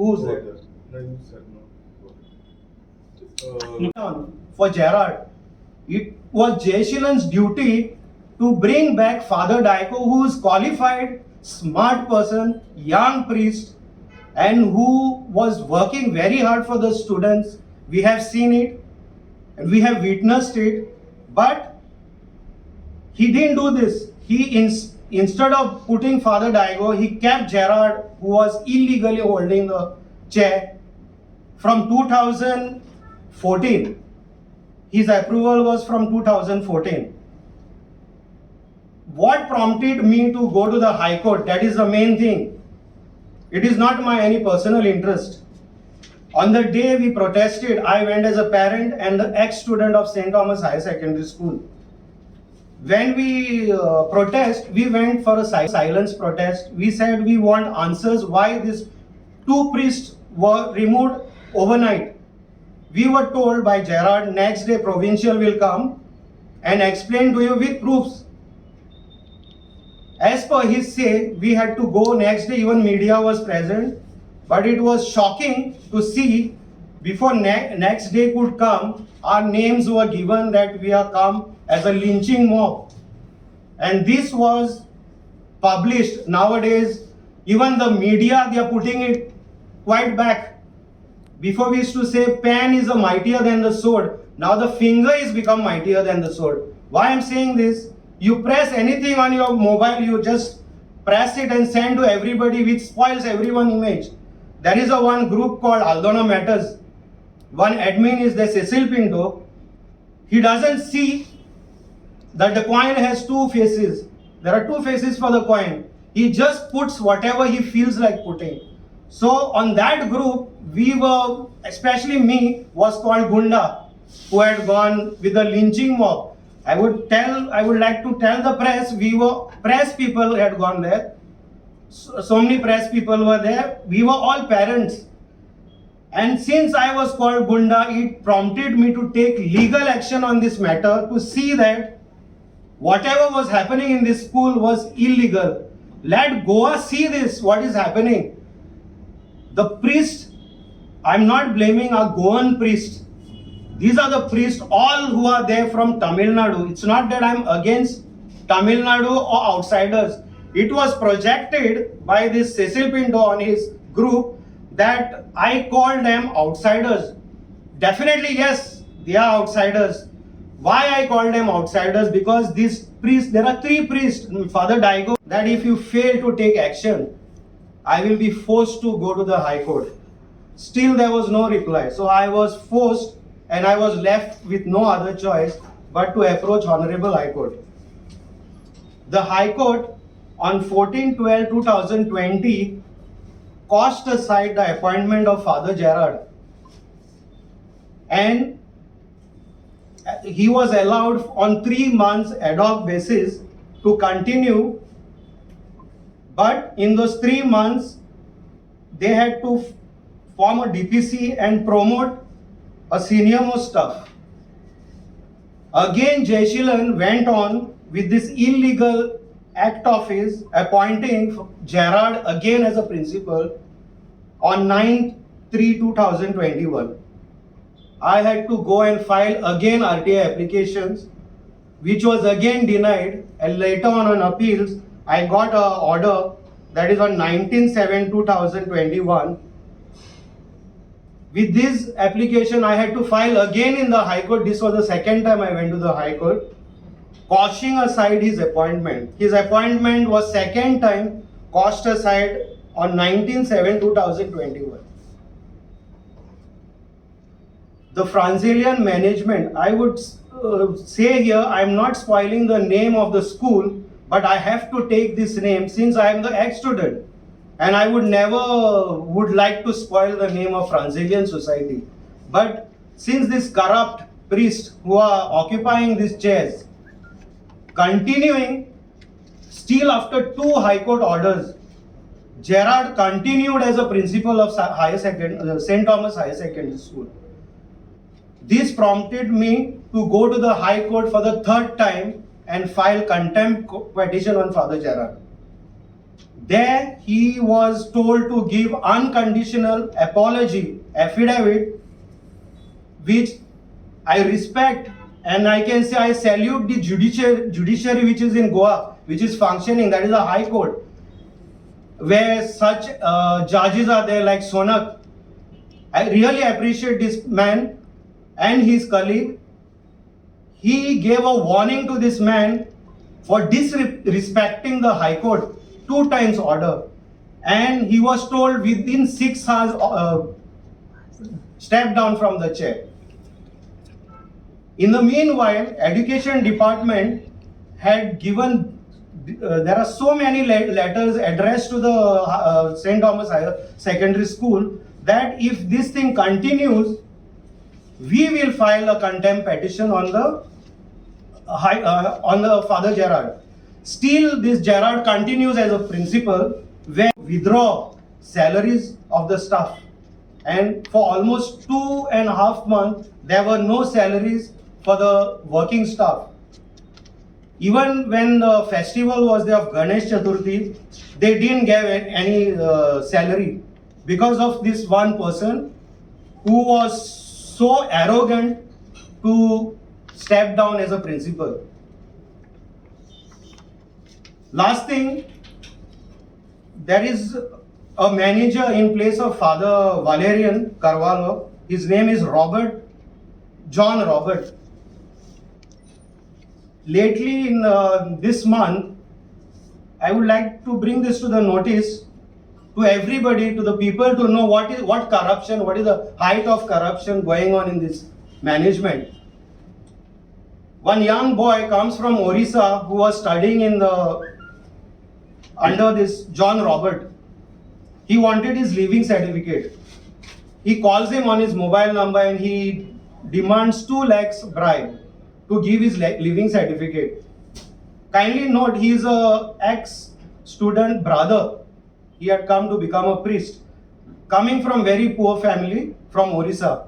Who's No that? other. No, you said no. For Gerard, it was Jai Shilan's duty to bring back Father Daiko, who is qualified, smart person, young priest, and who was working very hard for the students. We have seen it and we have witnessed it, but he didn't do this. Instead of putting Father Daiko, he kept Gerard, who was illegally holding the chair from 2014. His approval was from 2014. What prompted me to go to the High Court? That is the main thing. It is not my any personal interest. On the day we protested, I went as a parent and the ex-student of St. Thomas Higher Secondary School. When we protest, we went for a silence protest. We said we want answers why these two priests were removed overnight. We were told by Gerard, next day provincial will come and explain to you with proofs. As per his say, we had to go next day, even media was present. But it was shocking to see before next day could come, our names were given that we are come as a lynching mob. And this was published. Nowadays, even the media, they are putting it quite back. Before we used to say pen is mightier than the sword. Now the finger is become mightier than the sword. Why I'm saying this? You press anything on your mobile, you just press it and send to everybody, which spoils everyone's image. There is a one group called Aldona Matters. One admin is the Cecil Pinto. He doesn't see that the coin has two faces. There are two faces for the coin. He just puts whatever he feels like putting. So on that group, we were, especially me, was called Gunda, who had gone with the lynching mob. I would like to tell the press, press people had gone there. So many press people were there. We were all parents. And since I was called Gunda, it prompted me to take legal action on this matter to see that whatever was happening in this school was illegal. Let Goa see this, what is happening. The priest, I'm not blaming a Goan priest. These are the priests, all who are there from Tamil Nadu. It's not that I'm against Tamil Nadu or outsiders. It was projected by this Cecil Pinto on his group that I called them outsiders. Definitely, yes, they are outsiders. Why I call them outsiders? Because these priests, there are three priests, Father Daiko, that if you fail to take action, I will be forced to go to the High Court. Still there was no reply. So I was forced and I was left with no other choice but to approach Honorable High Court. The High Court on 14/12/2020 cast aside the appointment of Father Gerard, and he was allowed on 3 months ad hoc basis to continue, but in those 3 months they had to form a DPC and promote a senior most staff. Again, Jai Shilan went on with this illegal act of his, appointing Gerard again as a principal on 9/3/2021. I had to go and file again RTI applications, which was again denied, and later on appeals, I got an order that is on 19/7/2021. With this application, I had to file again in the High Court. This was the second time I went to the High Court, cashing aside his appointment. His appointment was second time cast aside on 19/7/2021. The Franzilian management, I would say here, I am not spoiling the name of the school, but I have to take this name since I am the ex-student. And I would never like to spoil the name of Franzilian Society. But since this corrupt priests who are occupying these chairs, continuing, still after 2 High Court orders, Gerard continued as a principal of St. Thomas Higher Secondary School. This prompted me to go to the High Court for the 3rd time and file contempt petition on Father Gerard. There he was told to give unconditional apology affidavit, which I respect, and I can say I salute the judiciary which is in Goa, which is functioning. That is a high court, where such judges are there like Sonak. I really appreciate this man and his colleague. He gave a warning to this man for disrespecting the High Court 2 times order, and he was told within 6 hours step down from the chair. In the meanwhile, Education Department had given, there are so many letters addressed to the St. Thomas Higher Secondary School that if this thing continues, we will file a contempt petition on the Father Gerard. Still, this Gerard continues as a principal, where withdraw salaries of the staff, and for almost 2.5 months there were no salaries for the working staff. Even when the festival was there of Ganesh Chaturthi, they didn't give any salary because of this one person who was so arrogant to step down as a principal. Last thing, there is a manager in place of Father Valerian Carvalho. His name is John Robert. Lately in this month, I would like to bring this to the notice to everybody, to the people, to know what is the height of corruption going on in this management. One young boy comes from Orissa who was studying under this John Robert. He wanted his leaving certificate. He calls him on his mobile number and he demands 2 lakhs bribe to give his leaving certificate. Kindly note, he is a ex-student brother. He had come to become a priest, coming from very poor family from Orissa.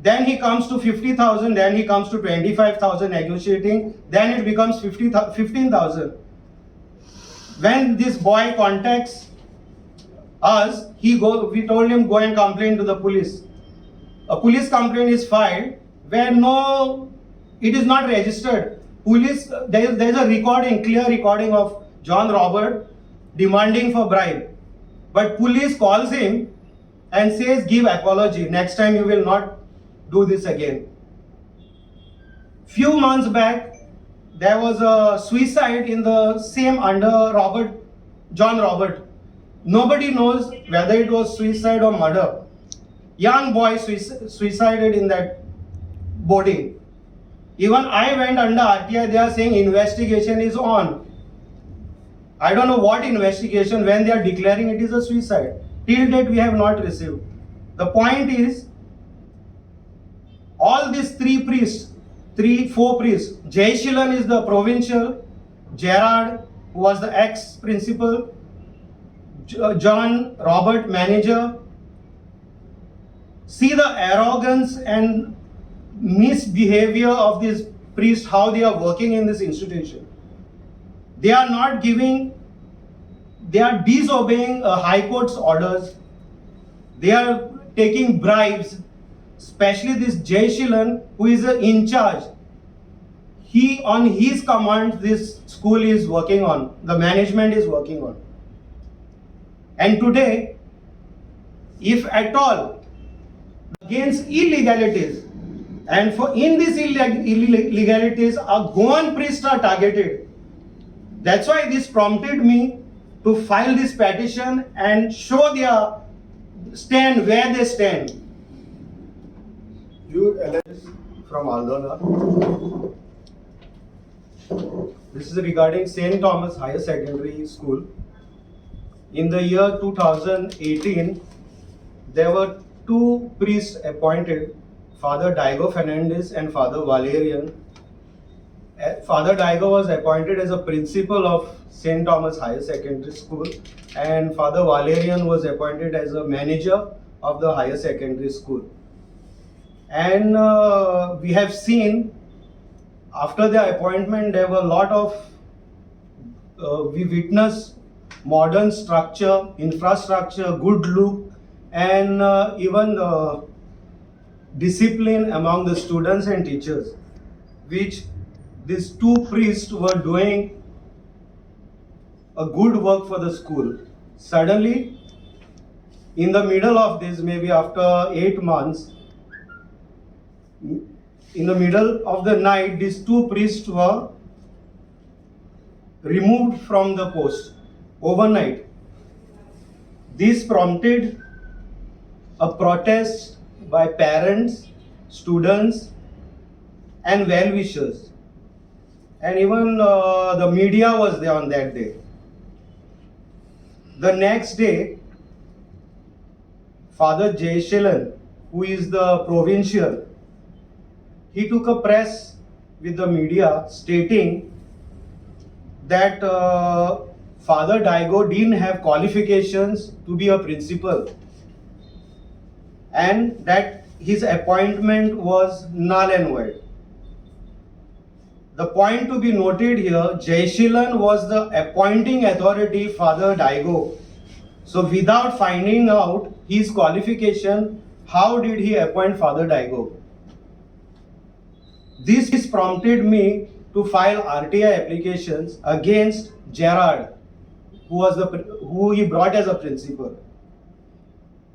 Then he comes to 50,000, then he comes to 25,000 negotiating, then it becomes 15,000. When this boy contacts us, we told him go and complain to the police. A police complaint is filed where it is not registered. Police, there is a clear recording of John Robert demanding for bribe. But police calls him and says, give apology. Next time you will not do this again. Few months back, there was a suicide in the same under John Robert. Nobody knows whether it was suicide or murder. Young boy suicided in that boarding. Even I went under RTI, they are saying investigation is on. I don't know what investigation when they are declaring it is a suicide. Till date we have not received. The point is, all these 4 priests, Jai Shilan is the provincial, Gerard, who was the ex-principal, John Robert, manager. See the arrogance and misbehavior of these priests, how they are working in this institution. They are not giving, they are disobeying High Court's orders. They are taking bribes, especially this Jai Shilan, who is in charge. On his command, this school is working on, the management is working on. And today, if at all, against illegalities, and in these illegalities, a Goan priests are targeted. That's why this prompted me to file this petition and show their stand, where they stand. You from Aldola. This is regarding St. Thomas Higher Secondary School. In the year 2018, there were 2 priests appointed, Father Diego Fernandez and Father Valerian. Father Diego was appointed as a principal of St. Thomas Higher Secondary School, and Father Valerian was appointed as a manager of the higher secondary school. And we have seen, after their appointment, there were a lot of, we witnessed modern structure, infrastructure, good look, and even discipline among the students and teachers, which these two priests were doing a good work for the school. Suddenly, in the middle of this, maybe after 8 months, in the middle of the night, these two priests were removed from the post overnight. This prompted a protest by parents, students, and well-wishers. And even the media was there on that day. The next day, Father Jayshilan, who is the provincial, he took a press with the media stating that Father Daigo didn't have qualifications to be a principal and that his appointment was null and void. The point to be noted here, Jayshilan was the appointing authority, Father Daigo. So without finding out his qualification, how did he appoint Father Daigo? This prompted me to file RTI applications against Gerard, who he brought as a principal.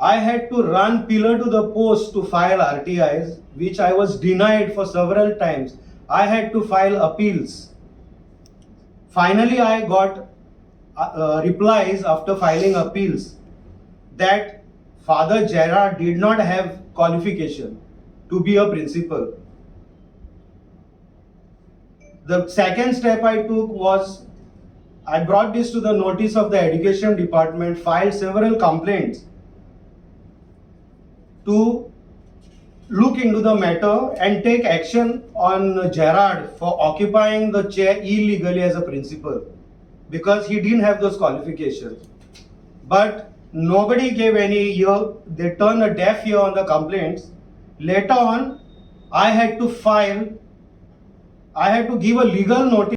I had to run pillar to the post to file RTIs, which I was denied for several times. I had to file appeals. Finally, I got replies after filing appeals that Father Gerard did not have qualification to be a principal. The second step I took was I brought this to the notice of the education department, filed several complaints to look into the matter and take action on Gerard for occupying the chair illegally as a principal because he didn't have those qualifications. But nobody gave any ear, they turned a deaf ear on the complaints. Later on, I had to give a legal notice